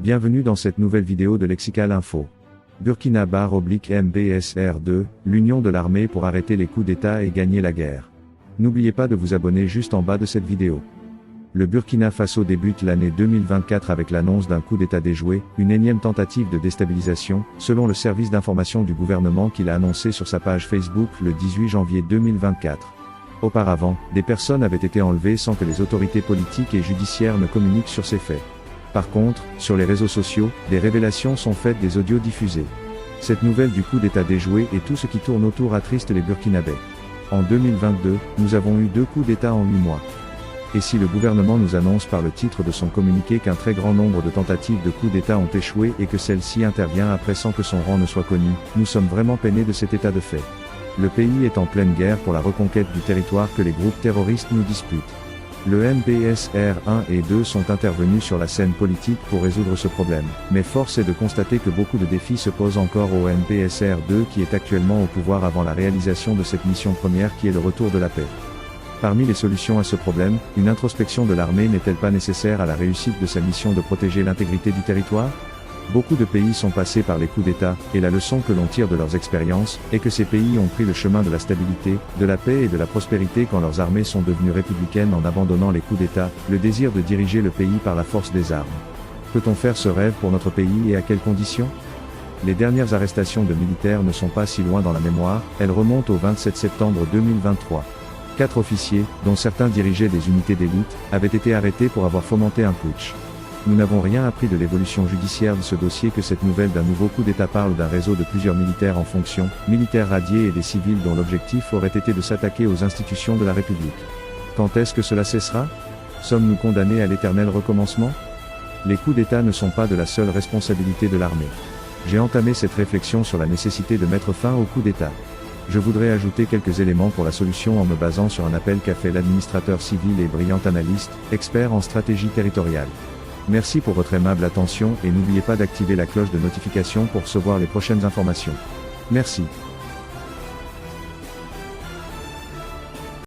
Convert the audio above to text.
Bienvenue dans cette nouvelle vidéo de Lexical Info. Burkina /MBSR2, l'union de l'armée pour arrêter les coups d'État et gagner la guerre. N'oubliez pas de vous abonner juste en bas de cette vidéo. Le Burkina Faso débute l'année 2024 avec l'annonce d'un coup d'État déjoué, une énième tentative de déstabilisation, selon le service d'information du gouvernement qu'il a annoncé sur sa page Facebook le 18 janvier 2024. Auparavant, des personnes avaient été enlevées sans que les autorités politiques et judiciaires ne communiquent sur ces faits. Par contre, sur les réseaux sociaux, des révélations sont faites des audios diffusés. Cette nouvelle du coup d'État déjoué et tout ce qui tourne autour attriste les Burkinabés. En 2022, nous avons eu 2 coups d'État en 8 mois. Et si le gouvernement nous annonce par le titre de son communiqué qu'un très grand nombre de tentatives de coups d'État ont échoué et que celle-ci intervient après sans que son rang ne soit connu, nous sommes vraiment peinés de cet état de fait. Le pays est en pleine guerre pour la reconquête du territoire que les groupes terroristes nous disputent. Le MBSR 1 et 2 sont intervenus sur la scène politique pour résoudre ce problème, mais force est de constater que beaucoup de défis se posent encore au MBSR 2 qui est actuellement au pouvoir avant la réalisation de cette mission première qui est le retour de la paix. Parmi les solutions à ce problème, une introspection de l'armée n'est-elle pas nécessaire à la réussite de sa mission de protéger l'intégrité du territoire ? Beaucoup de pays sont passés par les coups d'État, et la leçon que l'on tire de leurs expériences, est que ces pays ont pris le chemin de la stabilité, de la paix et de la prospérité quand leurs armées sont devenues républicaines en abandonnant les coups d'État, le désir de diriger le pays par la force des armes. Peut-on faire ce rêve pour notre pays et à quelles conditions ? Les dernières arrestations de militaires ne sont pas si loin dans la mémoire, elles remontent au 27 septembre 2023. 4 officiers, dont certains dirigeaient des unités d'élite, avaient été arrêtés pour avoir fomenté un putsch. Nous n'avons rien appris de l'évolution judiciaire de ce dossier que cette nouvelle d'un nouveau coup d'État parle d'un réseau de plusieurs militaires en fonction, militaires radiés et des civils dont l'objectif aurait été de s'attaquer aux institutions de la République. Quand est-ce que cela cessera ? Sommes-nous condamnés à l'éternel recommencement ? Les coups d'État ne sont pas de la seule responsabilité de l'armée. J'ai entamé cette réflexion sur la nécessité de mettre fin aux coups d'État. Je voudrais ajouter quelques éléments pour la solution en me basant sur un appel qu'a fait l'administrateur civil et brillant analyste, expert en stratégie territoriale. Merci pour votre aimable attention et n'oubliez pas d'activer la cloche de notification pour recevoir les prochaines informations. Merci.